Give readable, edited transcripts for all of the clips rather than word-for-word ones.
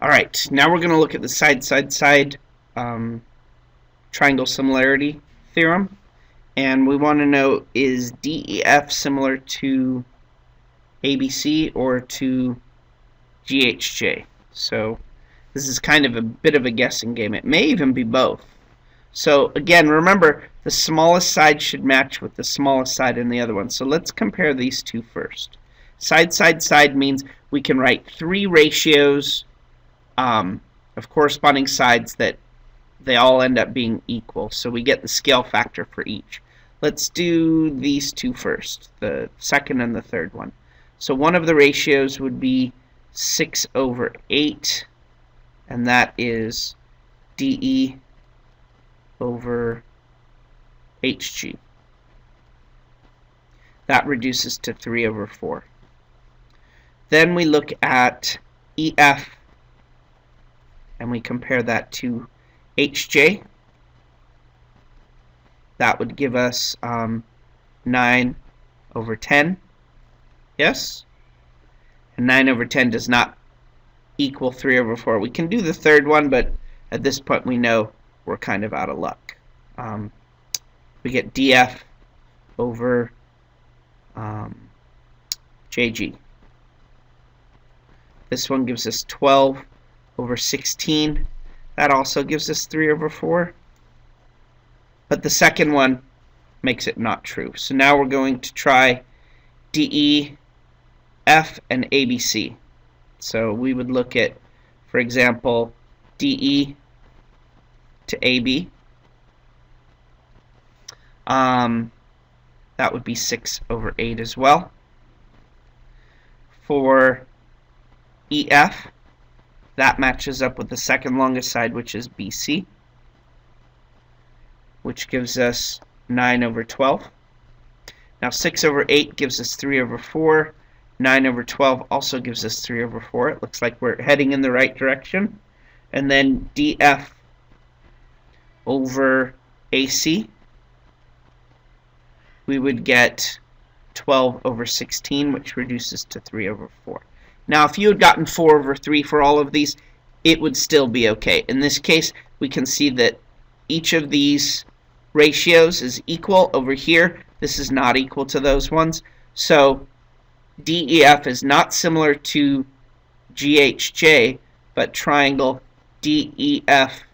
Alright, now we're going to look at the side-side-side triangle similarity theorem. And we want to know, is DEF similar to ABC or to GHJ? So this is kind of a bit of a guessing game. It may even be both. So again, remember, the smallest side should match with the smallest side in the other one. So let's compare these two first. Side-side-side means we can write three ratios of corresponding sides that they all end up being equal. So we get the scale factor for each. Let's do these two first, the second and the third one. So one of the ratios would be 6/8, and that is DE over HG. That reduces to 3/4. Then we look at EF, and we compare that to HJ. That would give us 9/10. Yes? And 9/10 does not equal 3/4. We can do the third one, but at this point we know we're kind of out of luck. We get DF over JG. This one gives us 12/16. That also gives us 3/4. But the second one makes it not true. So now we're going to try DE, F, and ABC. So we would look at, for example, DE to AB. That would be 6/8 as well. For EF, that matches up with the second longest side, which is BC, which gives us 9/12. Now 6/8 gives us 3/4. 9/12 also gives us 3/4. It looks like we're heading in the right direction. And then DF over AC, we would get 12/16, which reduces to 3/4. Now, if you had gotten 4/3 for all of these, it would still be okay. In this case, we can see that each of these ratios is equal. Over here, this is not equal to those ones. So DEF is not similar to GHJ, but triangle DEF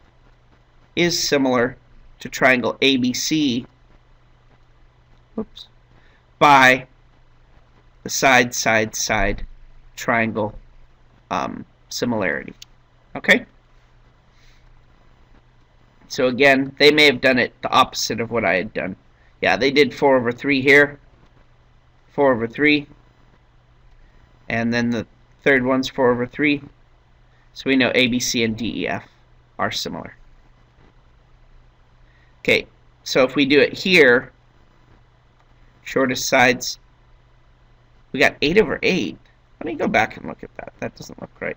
is similar to triangle ABC, by the side-side-side triangle similarity. Okay? So again, they may have done it the opposite of what I had done. Yeah, they did 4/3 here, 4/3, and then the third one's 4/3. So we know ABC and DEF are similar. Okay, so if we do it here, shortest sides, we got 8/8. Let me go back and look at that. That doesn't look right.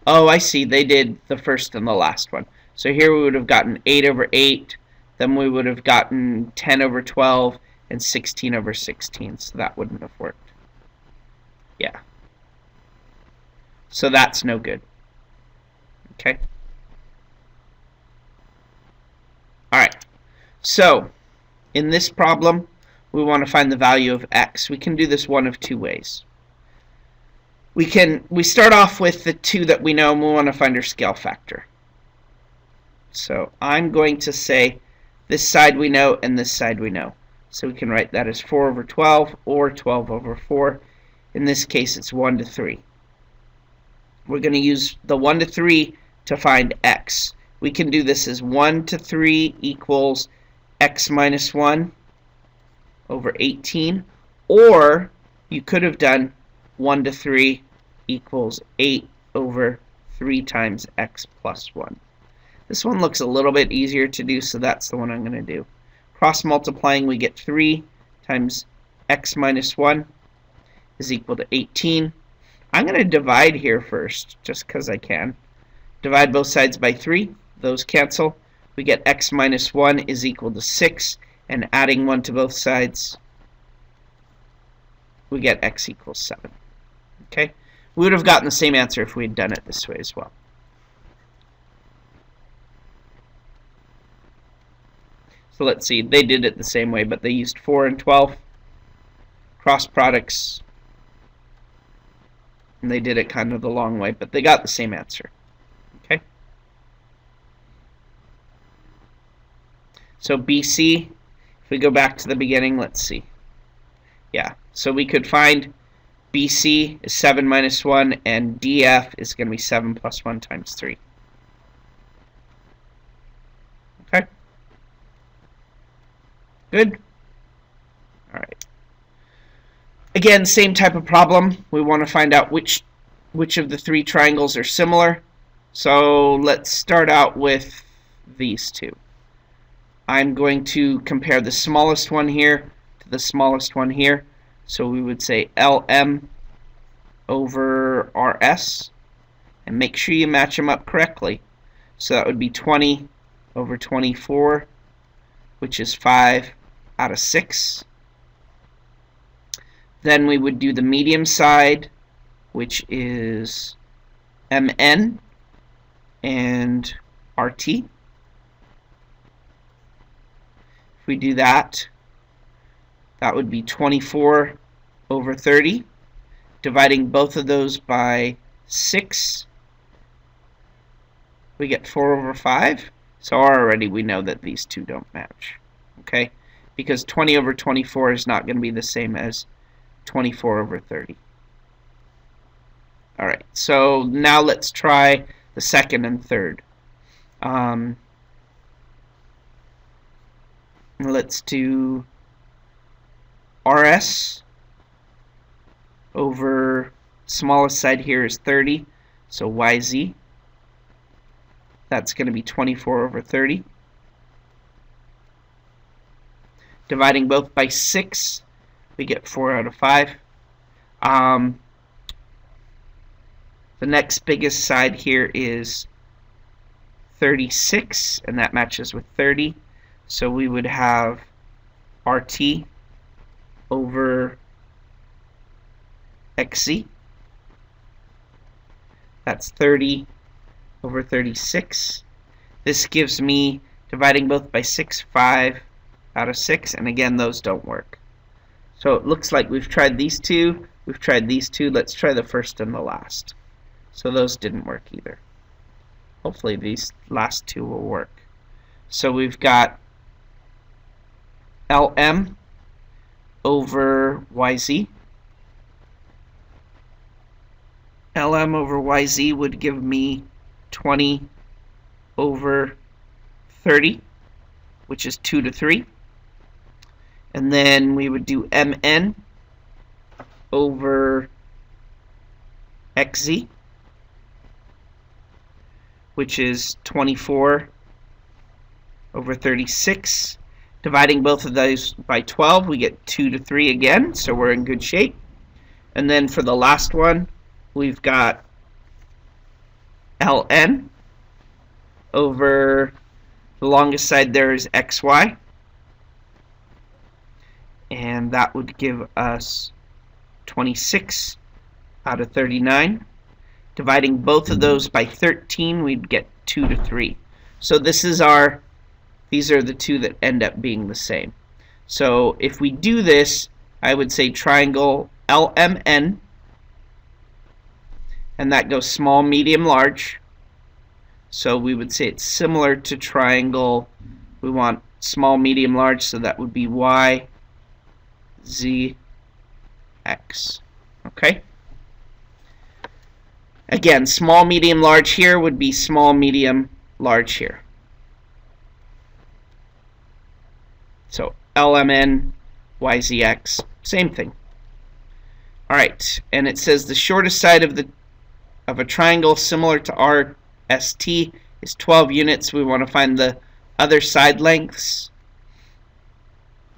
Oh, I see. They did the first and the last one. So here we would have gotten 8/8. Then we would have gotten 10/12 and 16/16. So that wouldn't have worked. Yeah. So that's no good. Okay. Alright. So in this problem, we want to find the value of x. We can do this one of two ways. We start off with the two that we know, and we want to find our scale factor. So I'm going to say this side we know and this side we know. So we can write that as 4/12 or 12/4. In this case, it's 1/3. We're going to use the 1/3 to find x. We can do this as 1/3 equals x minus 1 over 18, or you could have done 1/3 equals 8/3 times x plus 1. This one looks a little bit easier to do, so that's the one I'm going to do. Cross multiplying, we get 3 times x minus 1 is equal to 18. I'm going to divide here first, just because I can. Divide both sides by 3. Those cancel. We get x minus 1 is equal to 6, and adding 1 to both sides, we get x equals 7. Okay? We would have gotten the same answer if we had done it this way as well. So let's see, they did it the same way, but they used 4 and 12 cross products, and they did it kind of the long way, but they got the same answer. Okay. So BC, if we go back to the beginning, let's see. Yeah, so we could find BC is 7 minus 1, and DF is going to be 7 plus 1 times 3. Okay. Good. All right. Again, same type of problem. We want to find out which of the 3 triangles are similar. So let's start out with these 2. I'm going to compare the smallest one here to the smallest one here. So we would say LM over RS, and make sure you match them up correctly. So that would be 20 over 24, which is 5 out of 6. Then we would do the medium side, which is MN and RT. If we do that, that would be 24 over 30. Dividing both of those by 6, we get 4 over 5. So already we know that these 2 don't match. Okay? Because 20 over 24 is not going to be the same as 24 over 30. Alright, so now let's try the second and third. Let's do RS over smallest side here is 30, so YZ. That's going to be 24 over 30. Dividing both by 6, we get 4 out of 5. The next biggest side here is 36, and that matches with 30. So we would have RT over XZ. That's 30 over 36. This gives me, dividing both by 6, 5 out of 6, and again, those don't work. So it looks like we've tried these 2, we've tried these 2, let's try the first and the last. So those didn't work either. Hopefully these last 2 will work. So we've got LM over YZ. LM over YZ would give me 20 over 30, which is 2 to 3. And then we would do MN over XZ, which is 24 over 36. Dividing both of those by 12, we get 2 to 3 again, so we're in good shape. And then for the last one, we've got LN over the longest side there is XY, and that would give us 26 out of 39. Dividing both of those by 13, we'd get 2 to 3. So these are the 2 that end up being the same. So if we do this, I would say triangle LMN, and that goes small, medium, large. So we would say it's similar to triangle, we want small, medium, large, so that would be Y, Z, X. Okay? Again, small, medium, large here would be small, medium, large here. So LMN, YZX, same thing. Alright, and it says the shortest side of a triangle similar to RST is 12 units. We want to find the other side lengths.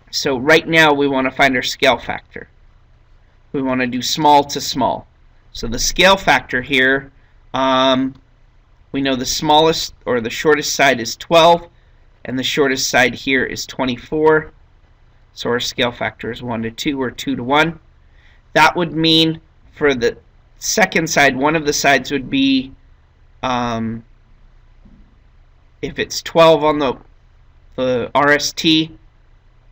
So right now we want to find our scale factor. We want to do small to small. So the scale factor here, we know the smallest or the shortest side is 12, and the shortest side here is 24. So our scale factor is 1 to 2 or 2 to 1. That would mean for second side, one of the sides would be, if it's 12 on the RST,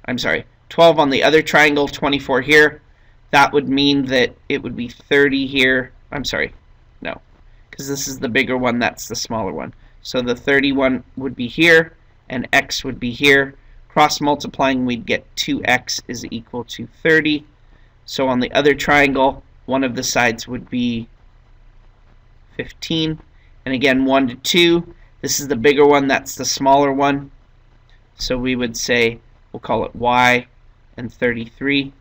I'm sorry, 12 on the other triangle, 24 here, that would mean that it would be 30 here. I'm sorry, no, because this is the bigger one, that's the smaller one. So the 31 would be here, and x would be here. Cross multiplying, we'd get 2x is equal to 30. So on the other triangle, one of the sides would be 15. And again, 1 to 2. This is the bigger one, that's the smaller one. So we would say, we'll call it y and 33.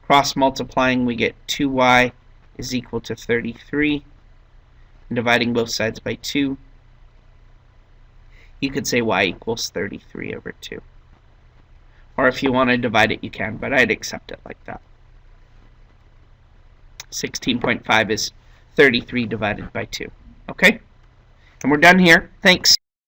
Cross multiplying, we get 2y is equal to 33. And dividing both sides by 2, you could say y equals 33 over 2. Or if you want to divide it, you can, but I'd accept it like that. 16.5 is 33 divided by 2. Okay? And we're done here. Thanks.